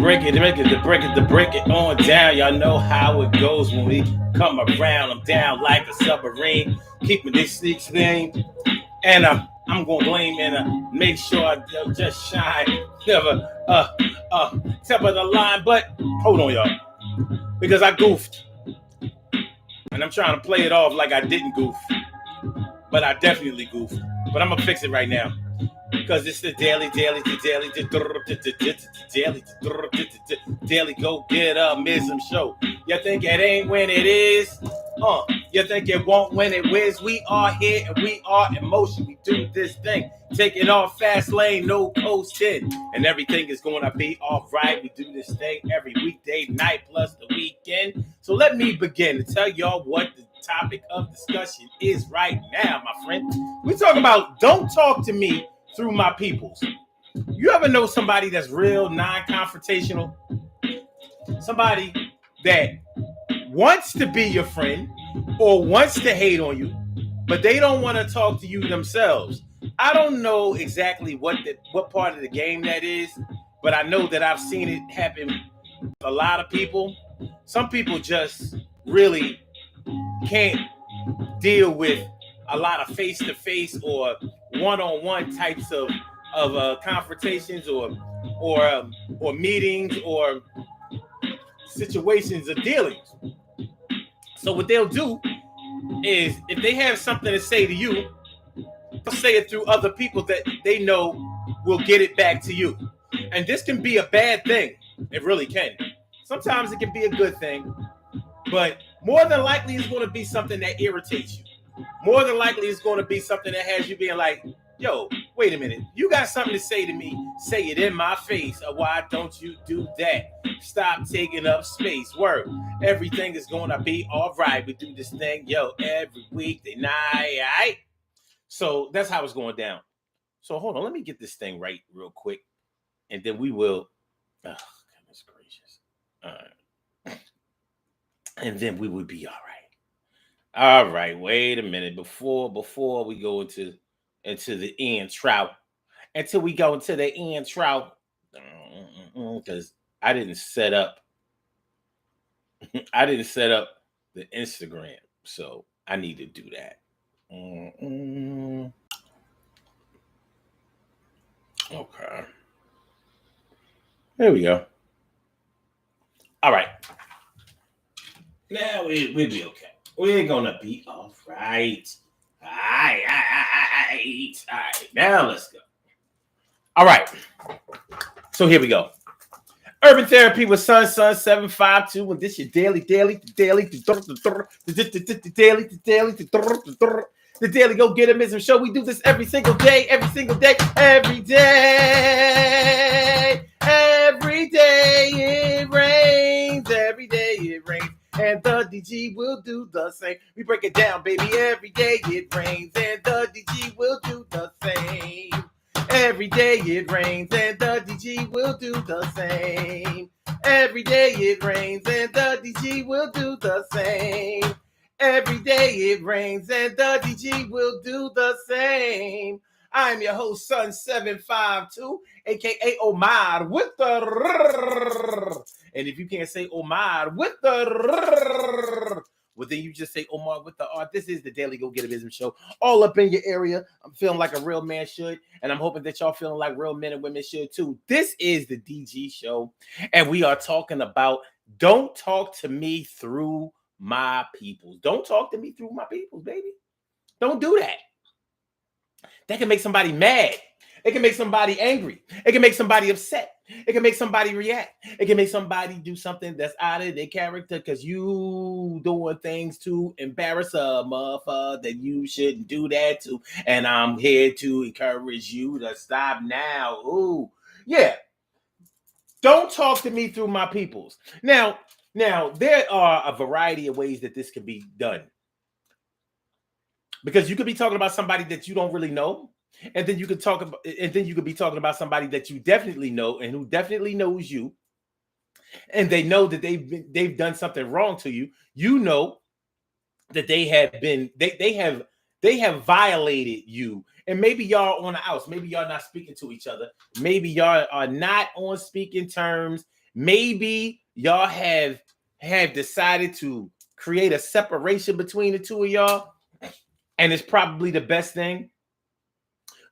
break it on down. Y'all know how it goes when we come around. I'm down like a submarine, keeping this sneaks thing. And I'm gonna blame and make sure I just shine. Never top of the line, but hold on, y'all, because I goofed, and I'm trying to play it off like I didn't goof, but I definitely goofed. But I'm gonna fix it right now. Because it's the daily go get a mism show. You think it ain't when it is? You think it won't when it whiz? We are here and we are in motion. We do this thing, taking off fast lane, no coasting, and everything is gonna be all right. We do this thing every weekday night plus the weekend. So let me begin to tell y'all what the topic of discussion is right now, my friend. We're talking about don't talk to me through my peoples. You ever know somebody that's real non-confrontational? Somebody that wants to be your friend or wants to hate on you, but they don't want to talk to you themselves. I don't know exactly what part of the game that is, but I know that I've seen it happen with a lot of people. Some people just really can't deal with a lot of face-to-face or one-on-one types of confrontations or meetings or situations or dealings. So what they'll do is, if they have something to say to you, they'll say it through other people that they know will get it back to you. And this can be a bad thing. It really can. Sometimes it can be a good thing, but more than likely it's going to be something that irritates you. More than likely it's going to be something that has you being like, yo, wait a minute. You got something to say to me. Say it in my face. Or why don't you do that? Stop taking up space. Word. Everything is going to be all right. We do this thing, yo, every weekday night. All right? So that's how it's going down. So hold on. Let me get this thing right real quick. And then we will. Oh, goodness gracious. All right. And then we will be all right. All right, wait a minute. Before we go into the intro, until we go into the intro, because I didn't set up the Instagram, so I need to do that. Okay, there we go. All right, now we'll be okay. We're gonna be all right. All right. Now let's go. All right. So here we go. Urban Therapy with Sun 752. And this your daily. The daily go get a show. We do this every single day. Every day it rains. Every day it rains. And the DG will do the same. We break it down, baby. Every day it rains, and the DG will do the same. Every day it rains, and the DG will do the same. Every day it rains, and the DG will do the same. Every day it rains, and the DG will do the same. I'm your host, Sun 752, aka Omar with the. And if you can't say Omar with the, well, then you just say Omar with the R. This is the Daily Go Get a Business Show, all up in your area. I'm feeling like a real man should, and I'm hoping that y'all feeling like real men and women should too. This is the DG Show, and we are talking about don't talk to me through my peoples. Don't talk to me through my peoples, baby. Don't do that. That can make somebody mad. It can make somebody angry. It can make somebody upset. It can make somebody react. It can make somebody do something that's out of their character because you doing things to embarrass a motherfucker that you shouldn't do that to. And I'm here to encourage you to stop now. Ooh, yeah. Don't talk to me through my peoples. Now, there are a variety of ways that this can be done. Because you could be talking about somebody that you don't really know, and then you could be talking about somebody that you definitely know and who definitely knows you, and they know that they've done something wrong to you. You know that they have violated you, and maybe y'all on the outs. Maybe y'all not speaking to each other. Maybe y'all are not on speaking terms. Maybe y'all have decided to create a separation between the two of y'all, and it's probably the best thing.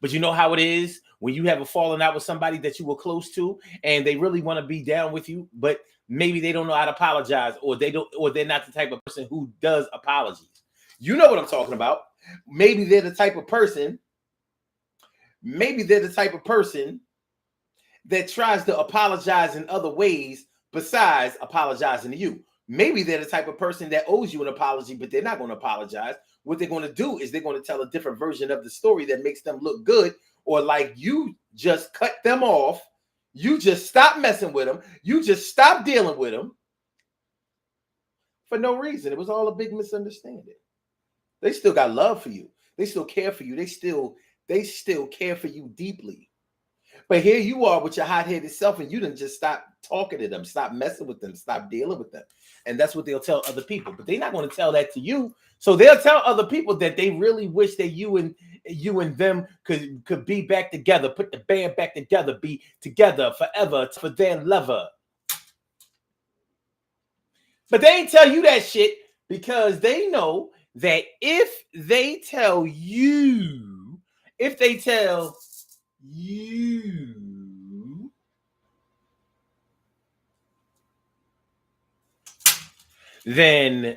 But you know how it is when you have a falling out with somebody that you were close to, and they really want to be down with you, but maybe they don't know how to apologize, or they're not the type of person who does apologies. You know what I'm talking about. Maybe they're the type of person. Maybe they're the type of person that tries to apologize in other ways besides apologizing to you. Maybe they're the type of person that owes you an apology, but they're not going to apologize. What they're going to do is they're going to tell a different version of the story that makes them look good, or like you just cut them off. You just stop messing with them. You just stop dealing with them for no reason. It was all a big misunderstanding. They still got love for you. They still care for you. They still care for you deeply. But here you are with your hot-headed self, and you didn't just stop talking to them, stop messing with them, stop dealing with them. And that's what they'll tell other people. But they're not going to tell that to you. So they'll tell other people that they really wish that you and them could be back together, put the band back together, be together forever for their lover. But they ain't tell you that shit because they know that if they tell you, then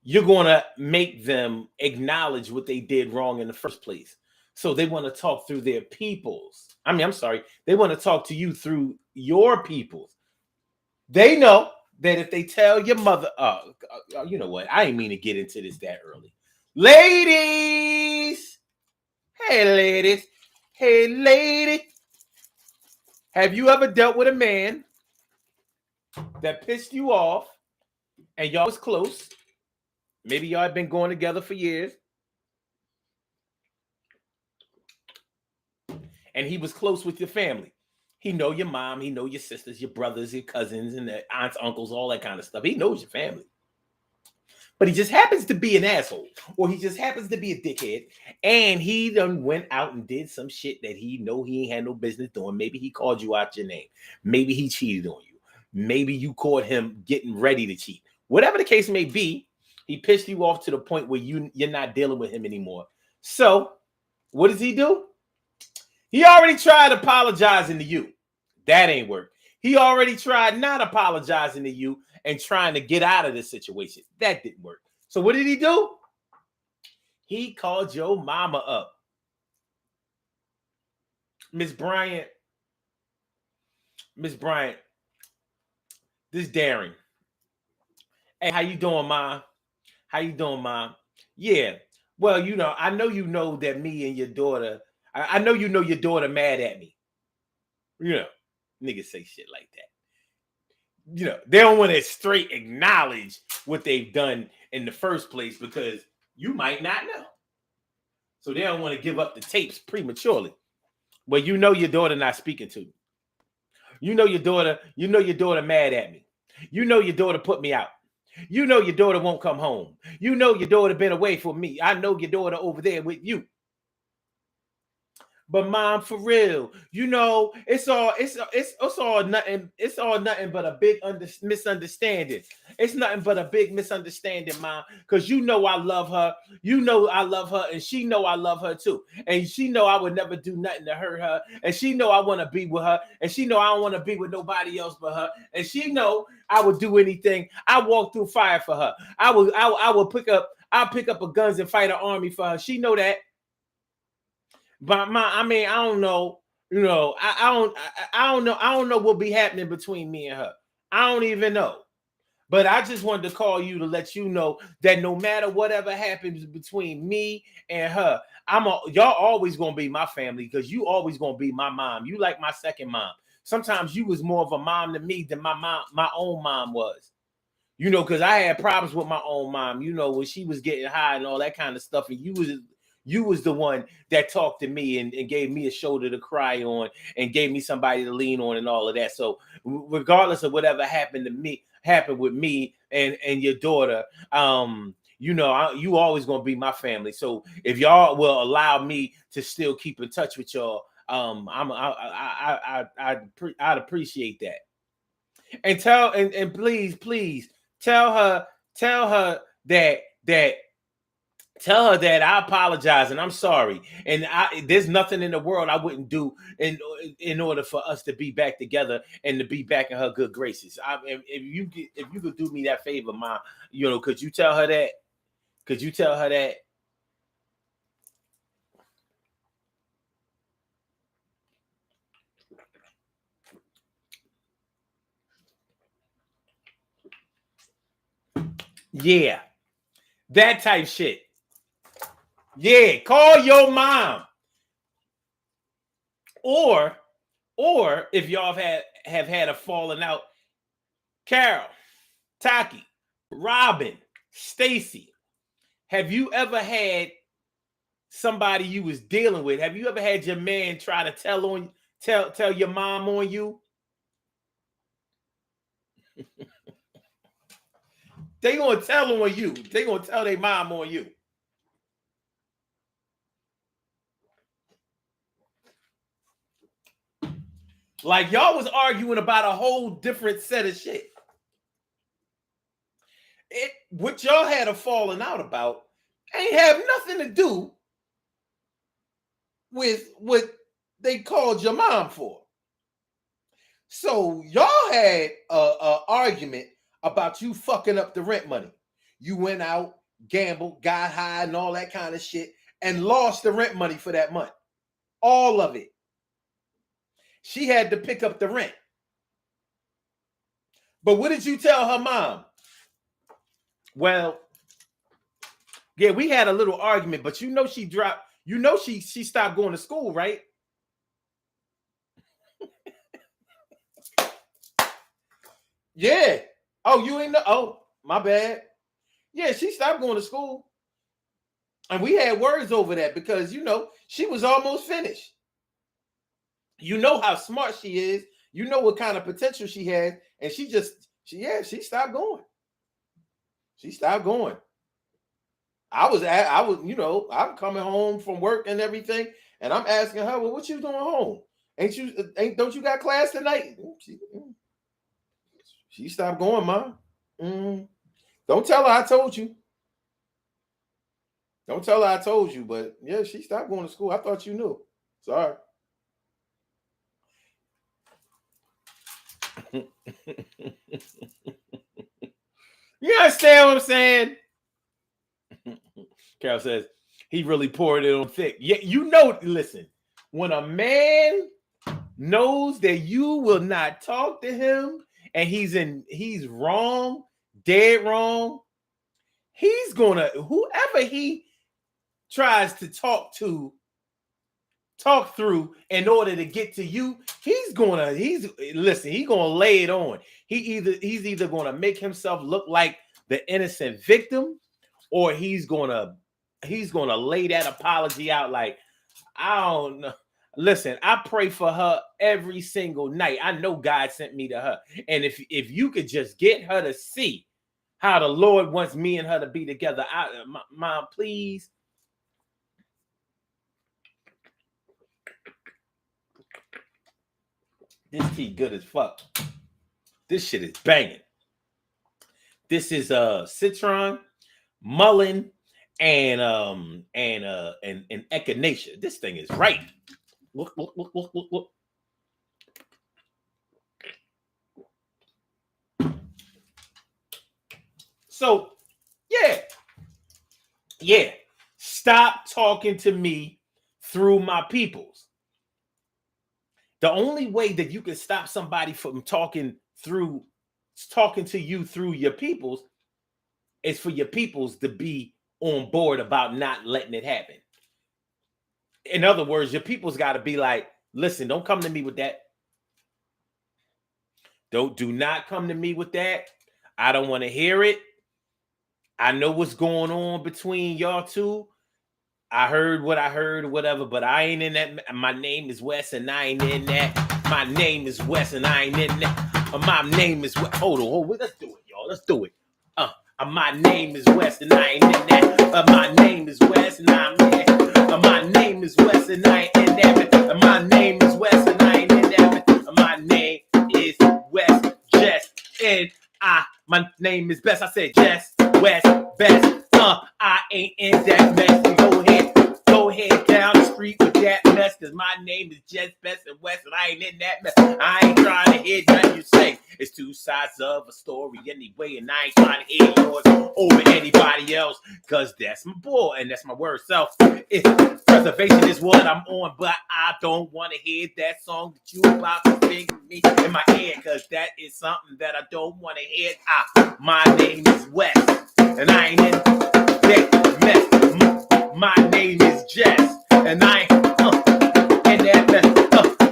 you're going to make them acknowledge what they did wrong in the first place. So they want to talk through their peoples. They want to talk to you through your peoples. They know that if they tell your mother, you know what? I ain't mean to get into this that early. Ladies. Hey, ladies. Hey, lady. Have you ever dealt with a man that pissed you off and y'all was close? Maybe y'all have been going together for years. And he was close with your family. He know your mom, he know your sisters, your brothers, your cousins, and the aunts, uncles, all that kind of stuff. He knows your family. But he just happens to be an asshole, or he just happens to be a dickhead, and he done went out and did some shit that he know he ain't had no business doing. Maybe he called you out your name. Maybe he cheated on you. Maybe you caught him getting ready to cheat. Whatever the case may be, he pissed you off to the point where you're not dealing with him anymore. So what does he do? He already tried apologizing to you. That ain't work. He already tried not apologizing to you and trying to get out of the situation. That didn't work. So what did he do? He called your mama up. Miss Bryant, this is Darren. Hey, how you doing, Ma? How you doing, Ma? Yeah. Well, I know you know that me and your daughter, I know you know your daughter mad at me. Niggas say shit like that. They don't want to straight acknowledge what they've done in the first place because you might not know. So they don't want to give up the tapes prematurely. Well, your daughter not speaking to you. Your daughter mad at me. Your daughter put me out. Your daughter won't come home. Your daughter been away from me. I know your daughter over there with you. But Mom, for real, it's all nothing but a big misunderstanding. It's nothing but a big misunderstanding, Mom, because I love her. I love her, and she know I love her too. And she know I would never do nothing to hurt her. And she know I want to be with her. And she know I don't want to be with nobody else but her. And she know I would do anything. I walk through fire for her. I'll pick up a guns and fight an army for her. She know that. But I don't know. I don't know what'll be happening between me and her. I don't even know. But I just wanted to call you to let you know that no matter whatever happens between me and her, y'all always gonna be my family because you always gonna be my mom. You like my second mom. Sometimes you was more of a mom to me than my own mom was. Because I had problems with my own mom. When she was getting high and all that kind of stuff, and you was the one that talked to me and gave me a shoulder to cry on and gave me somebody to lean on and all of that. So regardless of whatever happened with me and your daughter, you always going to be my family. So if y'all will allow me to still keep in touch with y'all, I'd appreciate that. And please tell her that tell her that I apologize and I'm sorry. And there's nothing in the world I wouldn't do in order for us to be back together and to be back in her good graces. If you could do me that favor, Ma, could you tell her that? Could you tell her that? Yeah. That type shit. Yeah, call your mom. Or if y'all have had a falling out, Carol, Taki, Robin, Stacy, have you ever had somebody you was dealing with? Have you ever had your man try to tell your mom on you? They gonna tell them on you. They gonna tell their mom on you. Like y'all was arguing about a whole different set of shit. What y'all had a falling out about ain't have nothing to do with what they called your mom for. So y'all had a argument about you fucking up the rent money. You went out, gambled, got high, and all that kind of shit, and lost the rent money for that month. All of it. She had to pick up the rent. But what did you tell her mom? Well, yeah, we had a little argument, but she dropped, she stopped going to school, right? Yeah. Oh, you ain't know? Oh, my bad. Yeah, she stopped going to school. And we had words over that because, she was almost finished. You know how smart she is. You know what kind of potential she has. And she stopped going. She stopped going. I'm coming home from work and everything. And I'm asking her, well, what you doing home? Don't you got class tonight? She stopped going, Mom. Don't tell her I told you. Don't tell her I told you, but yeah, she stopped going to school. I thought you knew. Sorry. You understand what I'm saying? Carol says, he really poured it on thick. Yeah, listen, when a man knows that you will not talk to him and he's wrong, dead wrong, he's gonna, whoever he tries to talk through in order to get to you, he's gonna lay it on. He's either gonna make himself look like the innocent victim, or he's gonna lay that apology out like, I don't know. Listen, I pray for her every single night. I know God sent me to her. And if you could just get her to see how the Lord wants me and her to be together, Mom, please. This tea good as fuck. This shit is banging. This is citron, mullein, and echinacea. This thing is right. Look. So, yeah. Stop talking to me through my peoples. The only way that you can stop somebody from talking to you through your peoples is for your peoples to be on board about not letting it happen. In other words, your people's got to be like, listen, don't come to me with that. Do not come to me with that. I don't want to hear it. I know what's going on between y'all two. I heard what I heard or whatever, but I ain't in that. My name is Wes and I ain't in that. My name is Wes and I ain't in that. My name is Wes. Hold on. Let's do it, y'all. Let's do it. My name is Wes and I ain't in that. My name is Wes and I'm in that. My name is Wes and I ain't in that. My name is Wes and I ain't in that. My name is Wes Jess said, my name is Best. I said Jess, West, Best. I ain't in that mess. Go ahead down the street with that mess, cause my name is Jess, Best, and West, and I ain't in that mess. I ain't trying to hear nothing you say. It's two sides of a story anyway, and I ain't trying to hear yours over anybody else, cause that's my boy, and that's my word self. Preservation is what I'm on, but I don't want to hear that song that you about to sing me in my ear, cause that is something that I don't want to hear. My name is West, and I ain't in that mess. My name is Jess, and I ain't in that mess.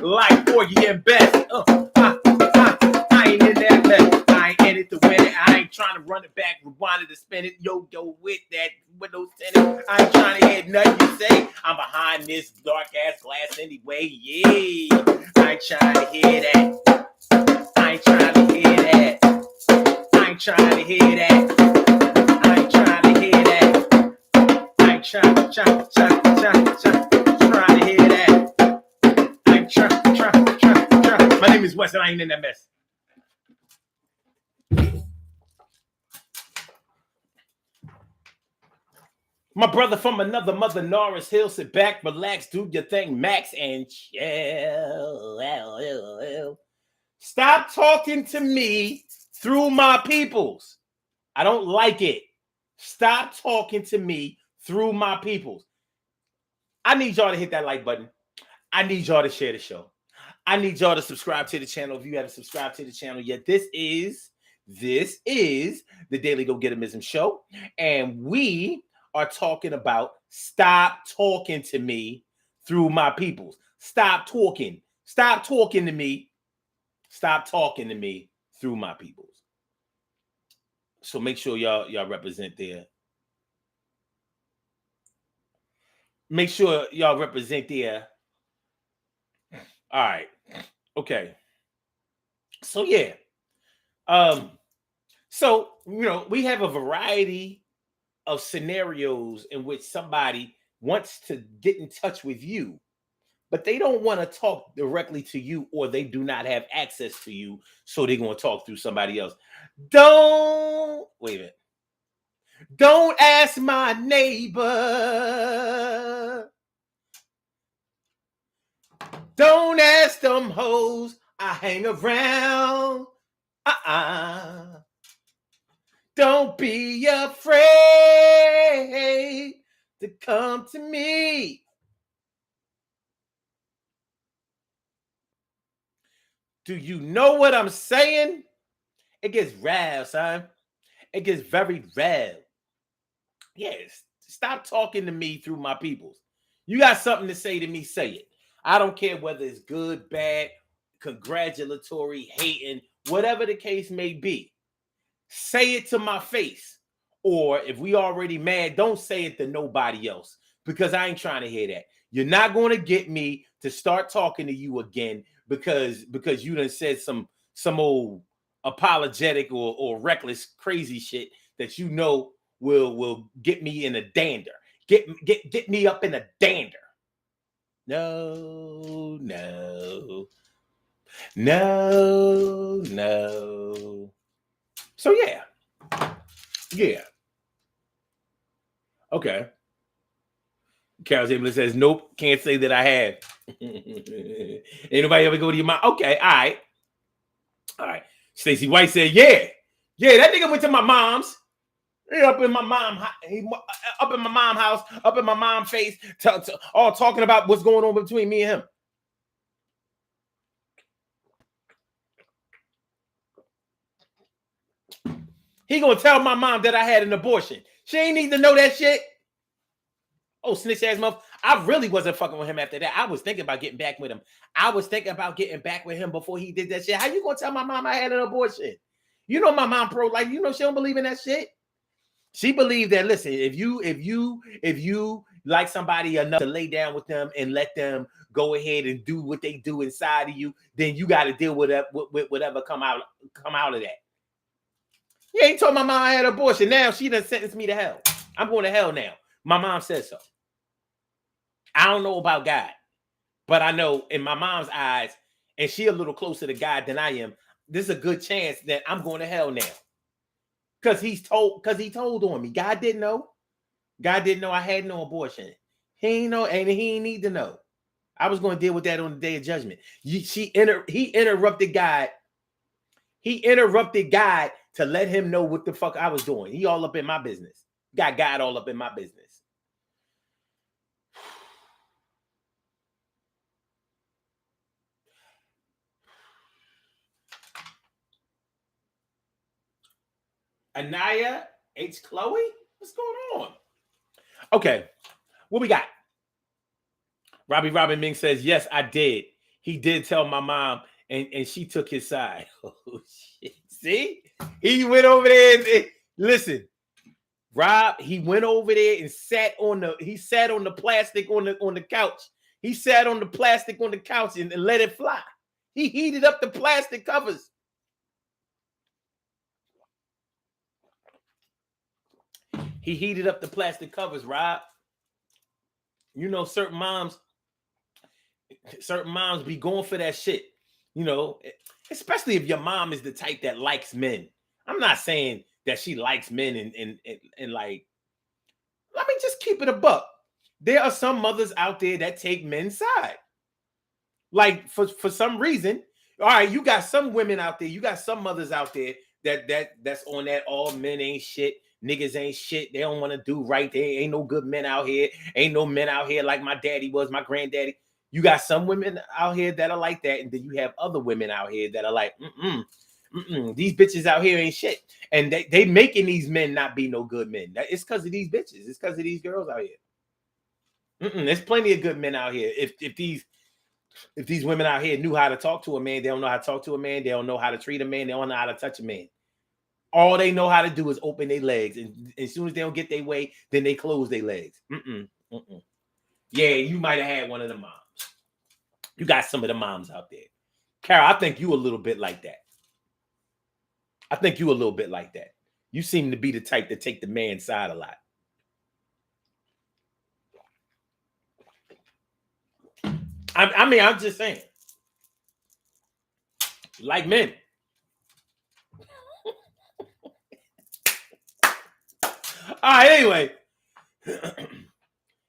Like Porgy and Bess. I ain't in that mess. I ain't in it to win it. I ain't trying to run it back, rewind it to spin it. Yo, with that windows tinted. I ain't trying to hear nothing you say. I'm behind this dark ass glass anyway. Yeah, I ain't trying to hear that. I ain't trying to hear that. I ain't trying to hear that. I ain't trying to hear that. I ain't trying to hear that. I ain't trying. My name is Wes, and I ain't in that mess. My brother from another mother, Norris Hill, sit back, relax, do your thing, Max, and chill. Stop talking to me through my peoples. I don't like it. Stop talking to me through my peoples. I need y'all to hit that like button. I need y'all to share the show. I need y'all to subscribe to the channel if you haven't subscribed to the channel yet. This is the Daily Go Getimism Show, and we are talking about stop talking to me through my peoples. Stop talking. Stop talking to me. Stop talking to me through my peoples. So make sure y'all represent there. Make sure y'all represent there. All right. Okay. So yeah. So we have a variety of scenarios in which somebody wants to get in touch with you, but they don't want to talk directly to you, or they do not have access to you, so they're going to talk through somebody else. Wait a minute. Don't ask my neighbor. Don't ask them hoes I hang around. Don't be afraid to come to me. Do you know what I'm saying? It gets rare, son. It gets very rare. Yes, stop talking to me through my peoples. You got something to say to me, say it. I don't care whether it's good, bad, congratulatory, hating, whatever the case may be. Say it to my face. Or if we already mad, don't say it to nobody else, because I ain't trying to hear that. You're not going to get me to start talking to you again because you done said some old apologetic or reckless crazy shit that will get me in a dander. Get me up in a dander. No. So yeah. Okay. Carol's able to says, nope, can't say that I have. Ain't nobody ever go to your mom. Okay, all right. Stacey White said, yeah, that nigga went to my mom's. He up in my mom, up in my mom house, up in my mom face, all talking about what's going on between me and him. He gonna tell my mom that I had an abortion. She ain't need to know that shit. Oh, snitch ass mother. I really wasn't fucking with him after that. I was thinking about getting back with him. I was thinking about getting back with him before he did that shit. How you gonna tell my mom I had an abortion? You know my mom pro-life. You know she don't believe in that shit. She believed that, listen, if you like somebody enough to lay down with them and let them go ahead and do what they do inside of you, then you got to deal with whatever come out of that. You ain't told my mom I had an abortion. Now she done sentenced me to hell. I'm going to hell now. My mom said so. I don't know about God, but I know in my mom's eyes, and she a little closer to God than I am, there's a good chance that I'm going to hell now. Because he told on me. God didn't know. God didn't know I had no abortion. He ain't know, and he ain't need to know. I was going to deal with that on the day of judgment. He interrupted God. He interrupted God to let him know what the fuck I was doing. He all up in my business. Got God all up in my business. Anaya H. Chloe? What's going on? Okay, what we got? Robbie Robin Ming says, yes, I did. He did tell my mom, and she took his side. Oh, shit. See? He went over there and listen, Rob, he went over there and sat on the plastic on the couch. He sat on the plastic on the couch and let it fly. He heated up the plastic covers. He heated up the plastic covers, Rob. You know, certain moms be going for that shit. You know, especially if your mom is the type that likes men. I'm not saying that she likes men and like, let me just keep it a buck. There are some mothers out there that take men's side. Like for some reason, all right, you got some women out there, you got some mothers out there that's on that all men ain't shit, niggas ain't shit, they don't want to do right, there ain't no good men out here, ain't no men out here like my daddy was, my granddaddy. You got some women out here that are like that, and then you have other women out here that are like, these bitches out here ain't shit, and they making these men not be no good men. It's because of these bitches, it's because of these girls out here. There's plenty of good men out here. If these women out here knew how to talk to a man, they don't know how to talk to a man. They don't know how to treat a man. They don't know how to touch a man. All they know how to do is open their legs. And as soon as they don't get their way, then they close their legs. Yeah, you might have had one of the moms. You got some of the moms out there. Carol, I think you a little bit like that. You seem to be the type to take the man's side a lot. I mean, I'm just saying. Like men. All right, anyway.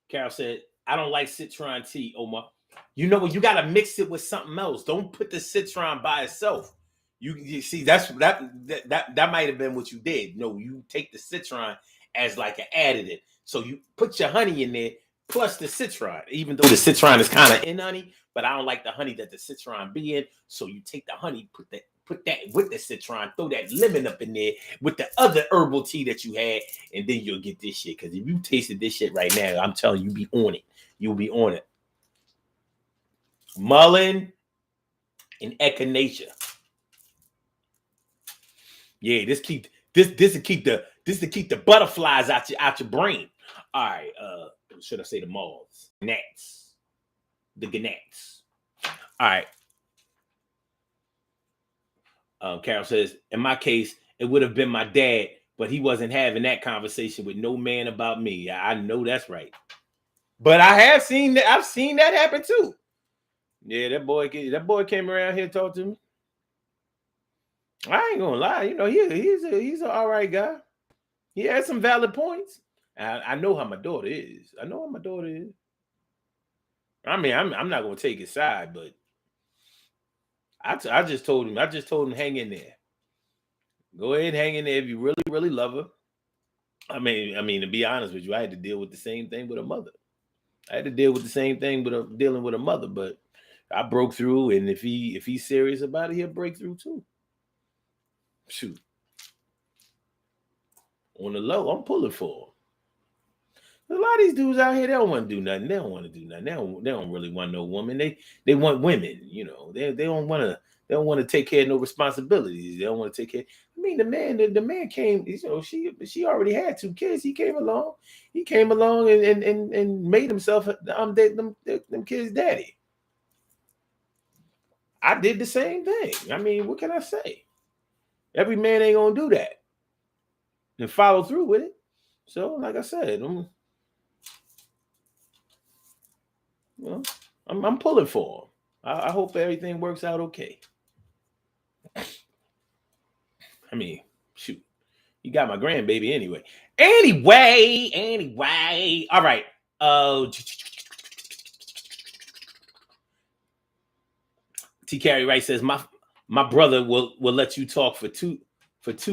Carol said, I don't like citron tea, Omar. You know what? You got to mix it with something else. Don't put the citron by itself. You see, that might have been what you did. No, you take the citron as like an additive. So you put your honey in there plus the citron, even though the citron is kind of in honey, but I don't like the honey that the citron be in. So you take the honey, put that with the citron, throw that lemon up in there with the other herbal tea that you had, and then you'll get this shit. Because if you tasted this shit right now, I'm telling you, be on it. You'll be on it. Mullen and echinacea. Yeah, this to keep the butterflies out your brain. All right, should I say the moths? Gnats. The gnats. All right. Carol says, in my case, it would have been my dad, but he wasn't having that conversation with no man about me. I know that's right. But I have seen that. I've seen that happen too. Yeah, that boy came around here and talked to me. I ain't gonna lie, you know, he's an all right guy. He has some valid points. I know how my daughter is. I mean, I'm not gonna take his side, but I just told him, hang in there. Go ahead, hang in there if you really, really love her. I mean, to be honest with you, I had to deal with the same thing with a mother. I had to deal with the same thing with dealing with a mother, but I broke through, and if he's serious about it, he'll break through too. Shoot. On the low, I'm pulling for him. A lot of these dudes out here, they don't want to do nothing. They don't want to do nothing. They don't really want no woman. They want women. You know, they don't want to. They don't want to take care of no responsibilities. They don't want to take care. I mean, the man came. You know, she already had 2 kids. He came along. And made himself them kids' daddy. I did the same thing. I mean, what can I say? Every man ain't gonna do that and follow through with it. So, like I said, I'm pulling for him. I hope everything works out okay. I mean, shoot, you got my grandbaby anyway. Anyway. All right. T. Carey Wright says my brother will let you talk for 2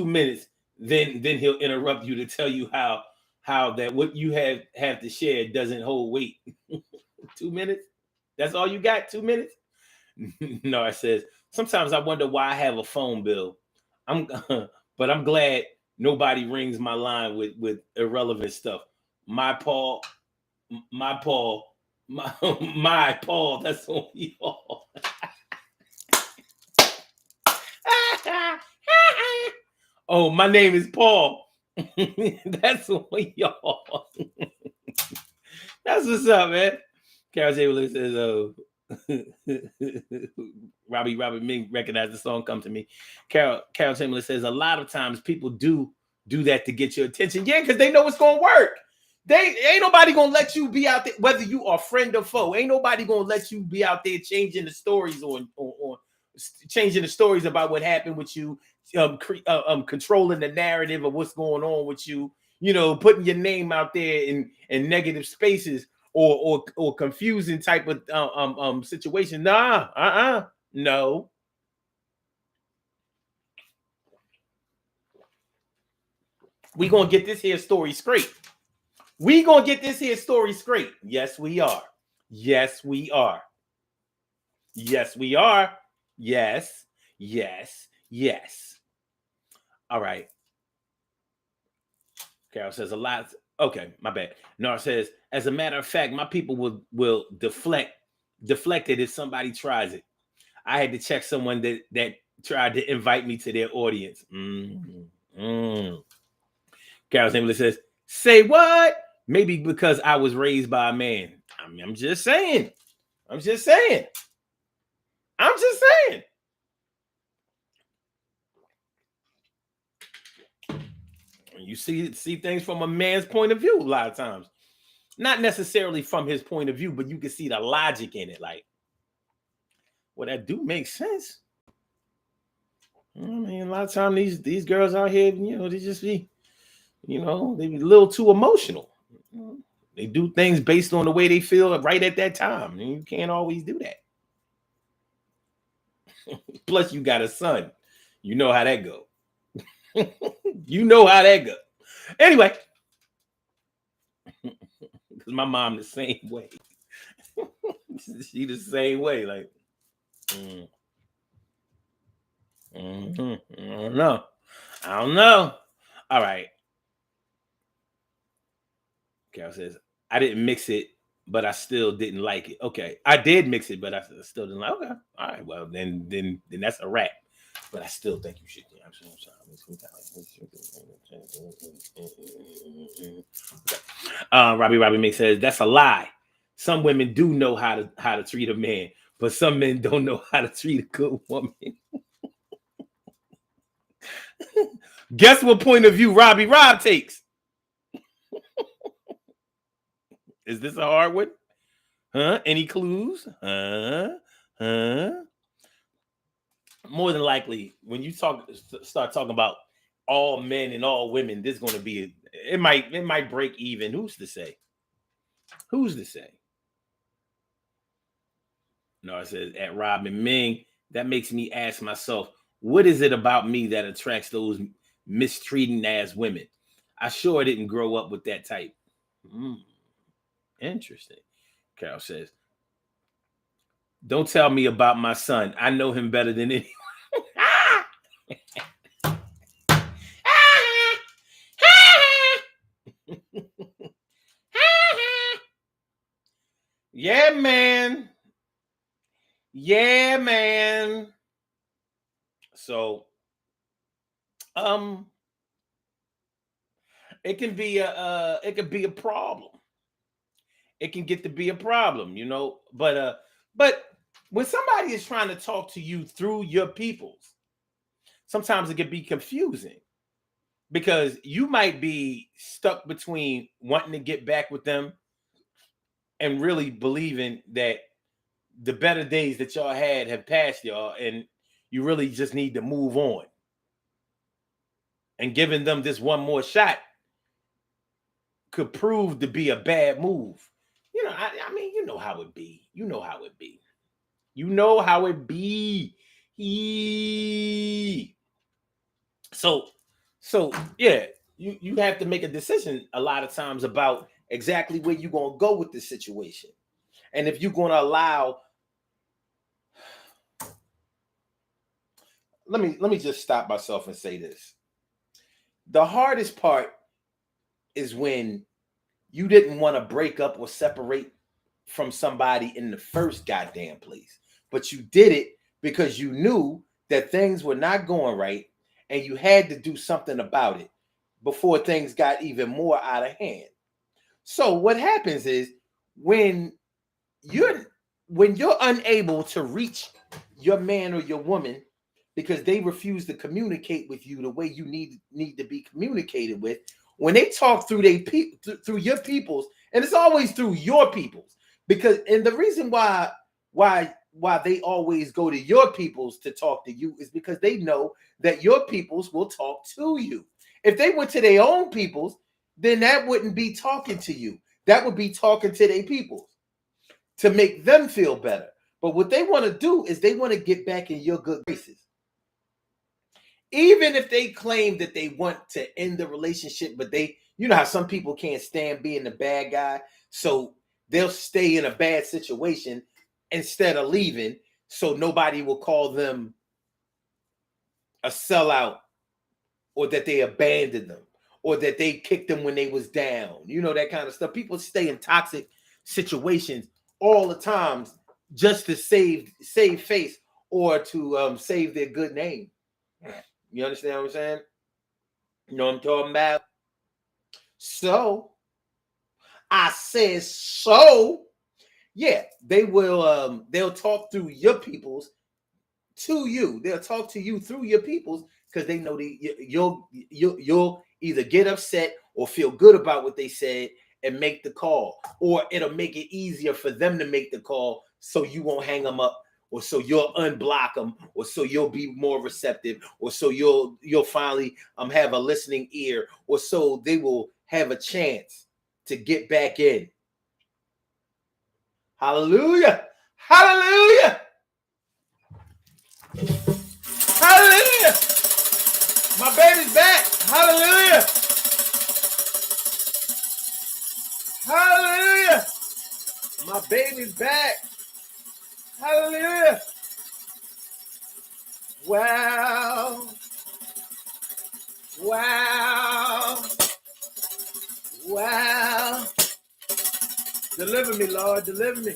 minutes, then he'll interrupt you to tell you how that what you have to share doesn't hold weight. 2 minutes? That's all you got? 2 minutes? No, it says sometimes I wonder why I have a phone bill. I'm but I'm glad nobody rings my line with irrelevant stuff. My Paul, my Paul, my my Paul. That's on y'all. Oh, my name is Paul. That's on y'all. That's what's up, man. Carol Chamberlain says, Robbie Ming recognized the song Come to Me. Carol Chamberlain says, a lot of times people do that to get your attention. Yeah, because they know it's going to work. They ain't nobody going to let you be out there, whether you are friend or foe. Ain't nobody going to let you be out there changing the stories on changing the stories about what happened with you, controlling the narrative of what's going on with you, putting your name out there in negative spaces or confusing type of situation. No. We gonna get this here story straight. Yes, we are. Yes, we are. Yes. All right. Carol says a lot. Okay, my bad. Nar says, as a matter of fact, my people will deflect it if somebody tries it. I had to check someone that tried to invite me to their audience. Carol simply says, say what? Maybe because I was raised by a man. I mean, I'm just saying. You see things from a man's point of view a lot of times. Not necessarily from his point of view, but you can see the logic in it. Like, well, that do make sense. I mean, a lot of times these girls out here, they just be, they be a little too emotional. They do things based on the way they feel right at that time. And you can't always do that. Plus, you got a son. You know how that go. Anyway, because my mom the same way. She the same way. Like, I don't know. All right. Carol says, I didn't mix it, but I still didn't like it. Okay. I did mix it, but I still didn't like it. Okay. All right. Well, then that's a wrap. But I still think you should. Robbie May says, that's a lie. Some women do know how to treat a man, but some men don't know how to treat a good woman. Guess what point of view Rob takes? Is this a hard one? Huh? Any clues? Huh? More than likely, when you start talking about all men and all women, there's going to be it might break even. Who's to say? No, it says at Robin Ming. That makes me ask myself, what is it about me that attracts those mistreating ass women? I sure didn't grow up with that type. Interesting. Carol says, don't tell me about my son. I know him better than anyone. Yeah, man. So, it can be a problem. It can get to be a problem, But when somebody is trying to talk to you through your peoples, sometimes it can be confusing because you might be stuck between wanting to get back with them and really believing that the better days that y'all had have passed y'all and you really just need to move on. And giving them this one more shot could prove to be a bad move. I mean, you know how it be. You know how it be. You know how it be. So, so yeah, you have to make a decision a lot of times about exactly where you're gonna go with this situation, and if you're gonna allow. Let me just stop myself and say this. The hardest part is when you didn't want to break up or separate from somebody in the first goddamn place, but you did it because you knew that things were not going right and you had to do something about it before things got even more out of hand. So what happens is when you're you're unable to reach your man or your woman because they refuse to communicate with you the way you need to be communicated with, when they talk through through your peoples, and it's always through your peoples, because and the reason why they always go to your peoples to talk to you is because they know that your peoples will talk to you. If they went to their own peoples, then that wouldn't be talking to you. That would be talking to their peoples to make them feel better. But what they want to do is they want to get back in your good graces. Even if they claim that they want to end the relationship, but you know how some people can't stand being the bad guy, so they'll stay in a bad situation instead of leaving, so nobody will call them a sellout or that they abandoned them or that they kicked them when they was down. You know, that kind of stuff. People stay in toxic situations all the times just to save face or to save their good name. You understand what I'm saying? You know what I'm talking about? So I says so. Yeah, they'll talk through your peoples to you. They'll talk to you through your peoples because they know you'll either get upset or feel good about what they said and make the call, or it'll make it easier for them to make the call so you won't hang them up, or so you'll unblock them, or so you'll be more receptive, or so you'll finally have a listening ear, or so they will have a chance to get back in. Hallelujah! Hallelujah! Hallelujah! My baby's back! Hallelujah! Hallelujah! My baby's back! Hallelujah! Wow! Wow! Wow! Deliver me, Lord, deliver me.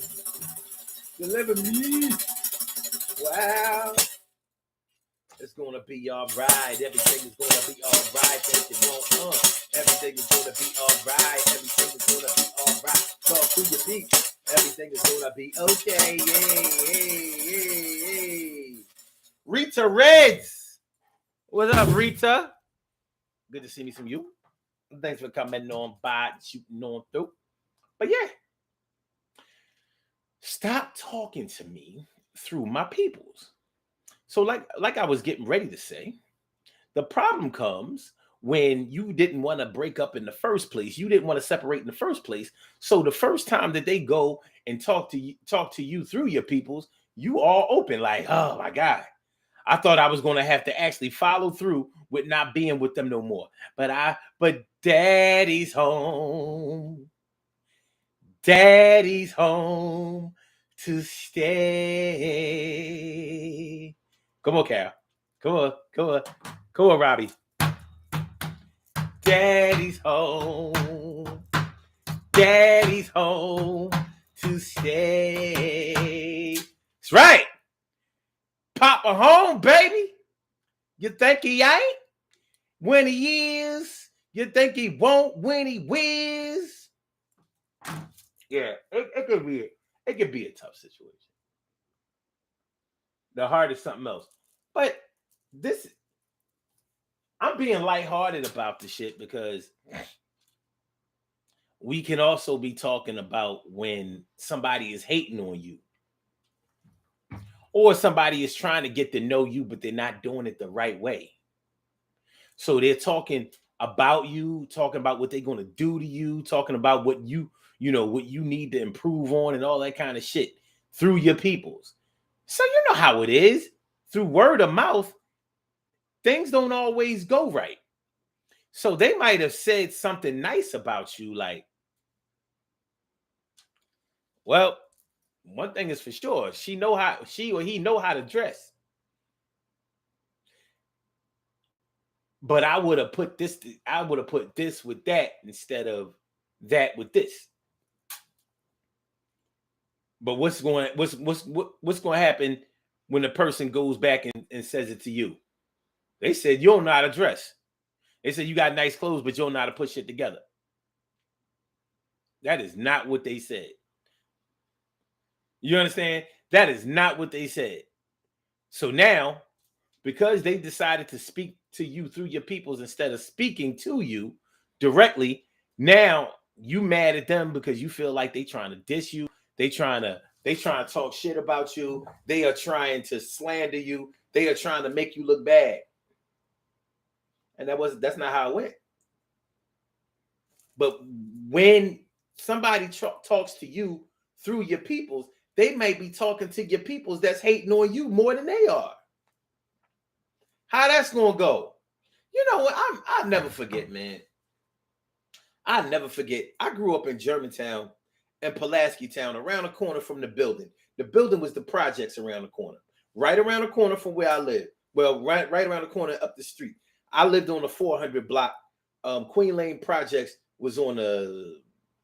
Deliver me. Wow. It's gonna be all right. Everything is gonna be all right. Thank you, Lord. Everything is gonna be all right. Everything is gonna be all right. Talk to your feet. Everything is gonna be okay. Yay. Rita Reds. What's up, Rita? Good to see me from you. Thanks for coming on by, shooting on through. But yeah, stop talking to me through my peoples. So like I was getting ready to say, the problem comes when you didn't want to break up in the first place. You didn't want to separate in the first place. So the first time that they go and talk to you through your peoples, you all open like, oh my God. I thought I was going to have to actually follow through with not being with them no more. But daddy's home. Daddy's home to stay. Come on, Cal. Come on. Come on, Robbie. Daddy's home. Daddy's home to stay. That's right. Papa home, baby. You think he ain't? When he is. You think he won't when he whiz? Yeah, it could be a tough situation. The heart is something else. But this, I'm being lighthearted about the shit because we can also be talking about when somebody is hating on you, or somebody is trying to get to know you, but they're not doing it the right way. So they're talking about you, talking about what they're going to do to you, talking about what what you need to improve on and all that kind of shit through your peoples. So you know how it is. Through word of mouth, things don't always go right. So they might have said something nice about you, like, well, one thing is for sure, she or he know how to dress. But I would have put this with that instead of that with this. But what's going to happen when the person goes back and says it to you? They said you don't know how to dress. They said you got nice clothes, but you don't know how to put shit together. That is not what they said. You understand? That is not what they said. So now, because they decided to speak to you through your peoples instead of speaking to you directly, now you mad at them because you feel like they trying to diss you. They trying to talk shit about you. They are trying to slander you. They are trying to make you look bad. And that's not how it went. But when somebody talks to you through your peoples, they may be talking to your peoples that's hating on you more than they are. How that's gonna go? You know what? I'll never forget, man. I'll never forget. I grew up in Germantown and Pulaski Town, around the corner from the building. The building was the projects around the corner. Right around the corner from where I live. Well, right around the corner up the street. I lived on the 400 block. Queen Lane Projects was on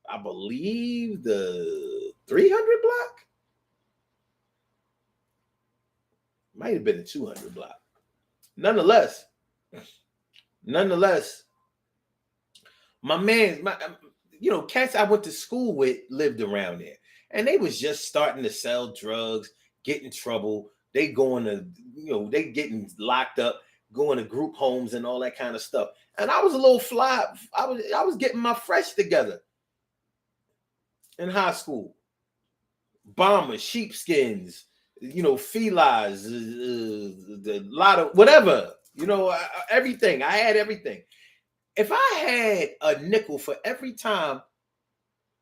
I believe the 300 block. Might have been the 200 block. Nonetheless, my man, cats I went to school with lived around there, and they was just starting to sell drugs, get in trouble. They going to, they getting locked up, going to group homes and all that kind of stuff. And I was a little fly. I was getting my fresh together in high school. Bombers, sheepskins, felines, the lot of whatever, everything. I had everything. If I had a nickel for every time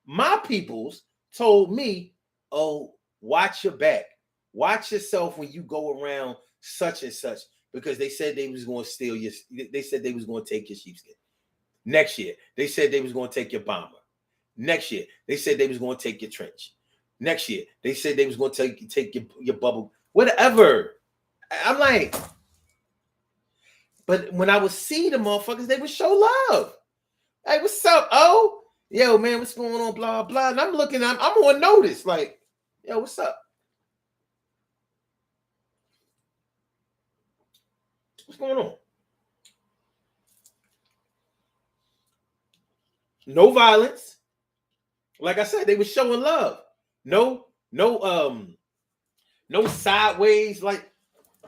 my peoples told me, oh, watch your back, watch yourself when you go around such and such, because they said they was going to steal your, they said they was going to take your sheepskin. Next year, they said they was going to take your bomber. Next year, they said they was going to take your trench. Next year, they said they was going to take your bubble, whatever. I'm like, but when I would see the motherfuckers, they would show love. Hey, what's up? Oh, yo, man, what's going on? Blah, blah. And I'm on notice. Like, yo, what's up? What's going on? No violence. Like I said, they were showing love. No sideways. Like,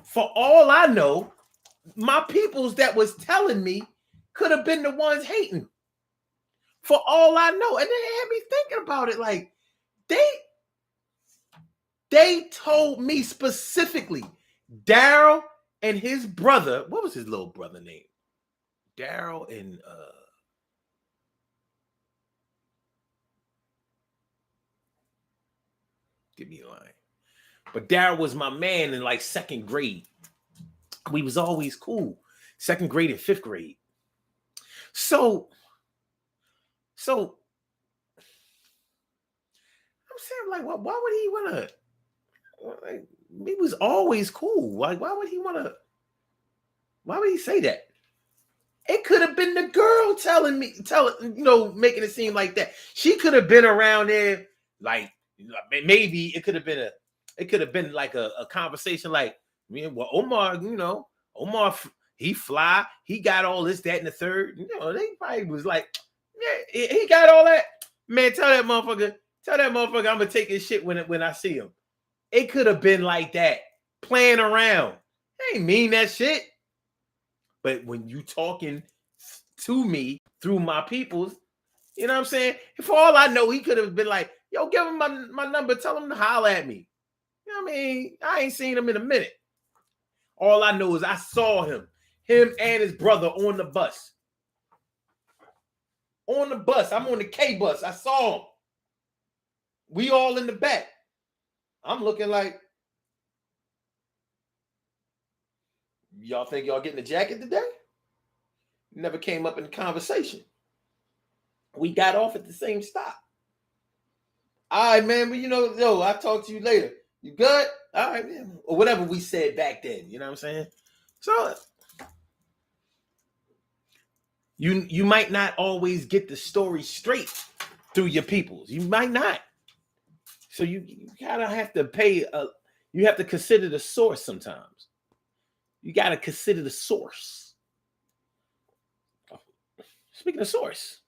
for all I know, my peoples that was telling me could have been the ones hating. For all I know. And they had me thinking about it. Like, they told me specifically, Daryl and his brother, what was his little brother name? Daryl and give me a line. But Daryl was my man in like second grade. We was always cool. Second grade and fifth grade. So I'm saying, like, why would he want to? Like, he was always cool. Like, why would he say that? It could have been the girl making it seem like that. She could have been around there, like, maybe it could have been like a conversation like, well, Omar, Omar, he fly, he got all this, that, and the third. They probably was like, yeah, he got all that. Man, tell that motherfucker I'm gonna take his shit when I see him. It could have been like that, playing around. I ain't mean that shit. But when you talking to me through my peoples, you know what I'm saying? For all I know, he could have been like, yo, give him my number, tell him to holler at me. You know what I mean? I ain't seen him in a minute. All I know is I saw him. Him and his brother on the bus. On the bus. I'm on the K bus. I saw him. We all in the back. I'm looking like, y'all think y'all getting a jacket today? Never came up in the conversation. We got off at the same stop. All right, man. But I'll talk to you later. You good? All right, man. Or whatever we said back then. You know what I'm saying? So you might not always get the story straight through your peoples. You might not. So you gotta have to you have to consider the source sometimes. You gotta consider the source. Speaking of source,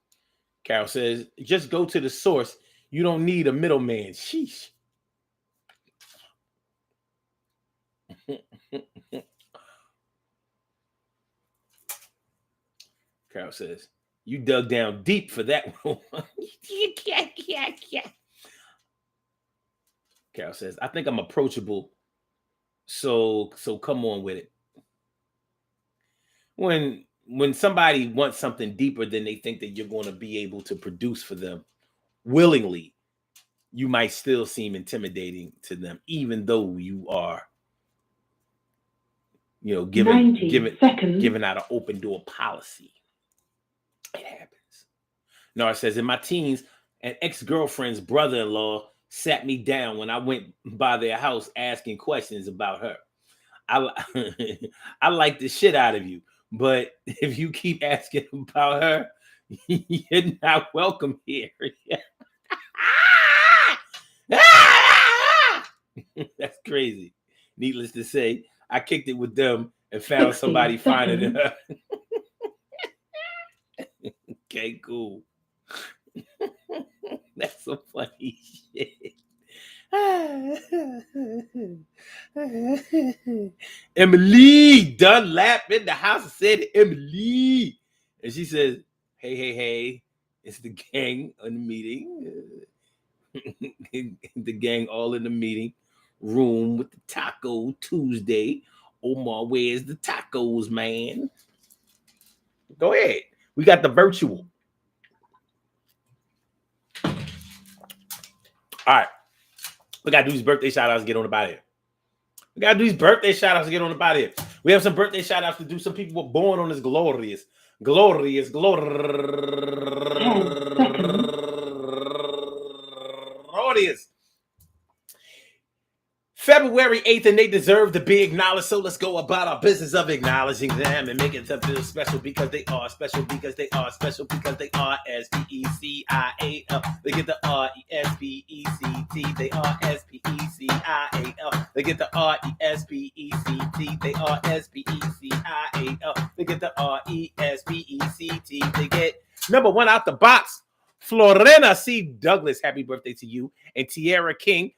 Carol says, just go to the source. You don't need a middleman. Sheesh. Carol says, you dug down deep for that one. Carol says, I think I'm approachable. So come on with it. When somebody wants something deeper than they think that you're going to be able to produce for them willingly, you might still seem intimidating to them, even though you are, giving out an open door policy. It happens. Nora says, in my teens, an ex-girlfriend's brother-in-law sat me down when I went by their house asking questions about her. I like the shit out of you, but if you keep asking about her, you're not welcome here. That's crazy. Needless to say, I kicked it with them and found somebody finer than her. Okay, cool. That's some funny shit. Emily Dunlap in the house. I said Emily. And she says, hey, it's the gang on the meeting. The gang all in the meeting room with the Taco Tuesday. Omar, where's the tacos, man? Go ahead. We got the virtual. All right. We got to do these birthday shout outs to get on about it. We got to do these birthday shout outs to get on about it. We have some birthday shout outs to do. Some people were born on this glorious. February 8th, and they deserve to be acknowledged. So let's go about our business of acknowledging them and making them feel special because they are special, because they are special, because they are SPECIAL. They get the RESPECT. They are SPECIAL. They get the RESPECT. They are SPECIAL. They get the RESPECT. They get number one out the box. Florena C. Douglas, happy birthday to you. And Tierra King,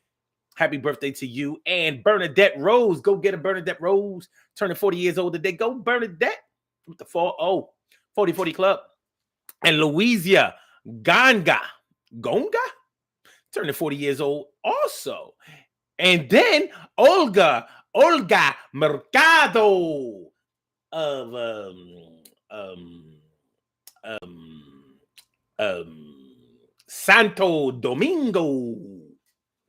happy birthday to you. And Bernadette Rose, go get a Bernadette Rose, turning 40 years old today. Go Bernadette with the 40 Club. And Louisia Gonga, turning 40 years old also. And then Olga Mercado of Santo Domingo,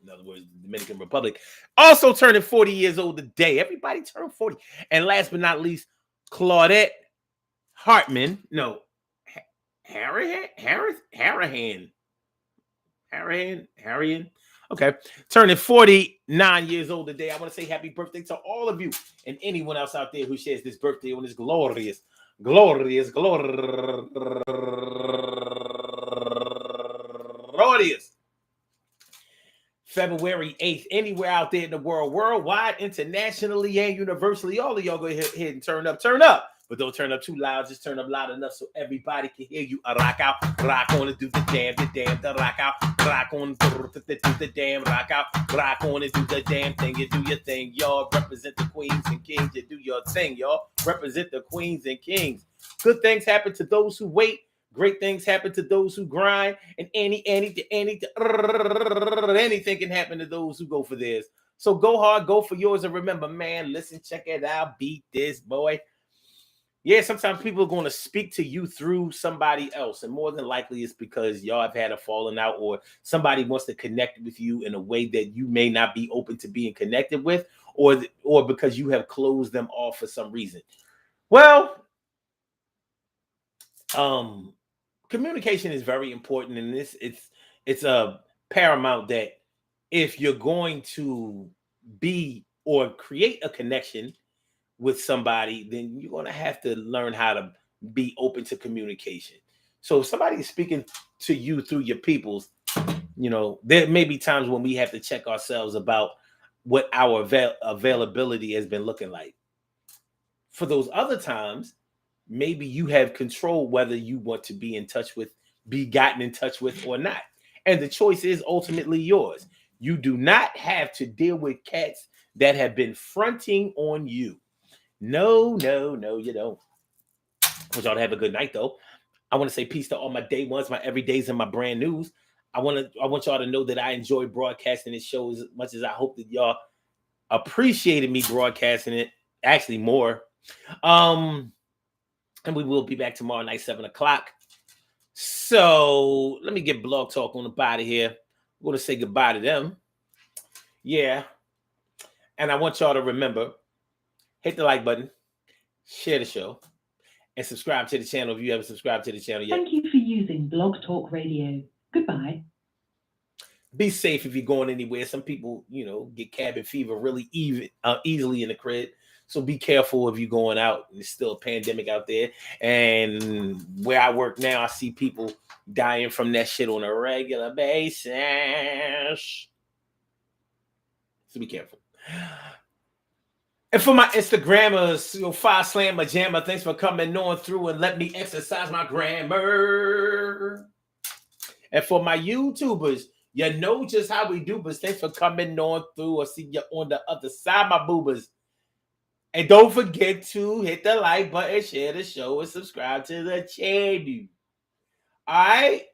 in other words, Dominican Republic, also turning 40 years old today. Everybody turned 40. And last but not least, Claudette Hartman. No, Harrihan. Okay, turning 49 years old today. I want to say happy birthday to all of you and anyone else out there who shares this birthday on this glorious February 8th, anywhere out there in the world, worldwide, internationally, and universally. All of y'all go ahead and turn up. But don't turn up too loud. Just turn up loud enough so everybody can hear you. Rock out, rock on and do the damn, the rock out, rock on and do the damn, rock out, rock on and do the damn thing. You do your thing, y'all. Represent the queens and kings. You do your thing, y'all. Represent the queens and kings. Good things happen to those who wait. Great things happen to those who grind. And anything can happen to those who go for theirs. So go hard, go for yours. And remember, man, listen, check it out. Beat this, boy. Yeah, sometimes people are going to speak to you through somebody else, and more than likely it's because y'all have had a falling out, or somebody wants to connect with you in a way that you may not be open to being connected with, or because you have closed them off for some reason. Well, um, communication is very important, and it's a paramount that if you're going to be or create a connection with somebody, then you're going to have to learn how to be open to communication. So if somebody is speaking to you through your peoples, there may be times when we have to check ourselves about what our availability has been looking like. For those other times, maybe you have control whether you want to be gotten in touch with or not. And the choice is ultimately yours. You do not have to deal with cats that have been fronting on you. No, no, no, you don't. I want y'all to have a good night, though. I want to say peace to all my day ones, my everydays, and my brand news. I want y'all to know that I enjoy broadcasting this show as much as I hope that y'all appreciated me broadcasting it. Actually, more. Um, and we will be back tomorrow night, 7 o'clock. So let me get Blog Talk on the body here. We're going to say goodbye to them. Yeah. And I want y'all to remember, hit the like button, share the show, and subscribe to the channel if you haven't subscribed to the channel yet. Thank you for using Blog Talk Radio. Goodbye. Be safe if you're going anywhere. Some people, get cabin fever really easily in the crib. So be careful if you're going out. There's still a pandemic out there. And where I work now, I see people dying from that shit on a regular basis. So be careful. And for my Instagrammers, Fire Slam my Jammer, thanks for coming on through and let me exercise my grammar. And for my YouTubers, you know just how we do, but thanks for coming on through. I'll see you on the other side, my boobers. And don't forget to hit the like button, share the show, and subscribe to the channel. All right?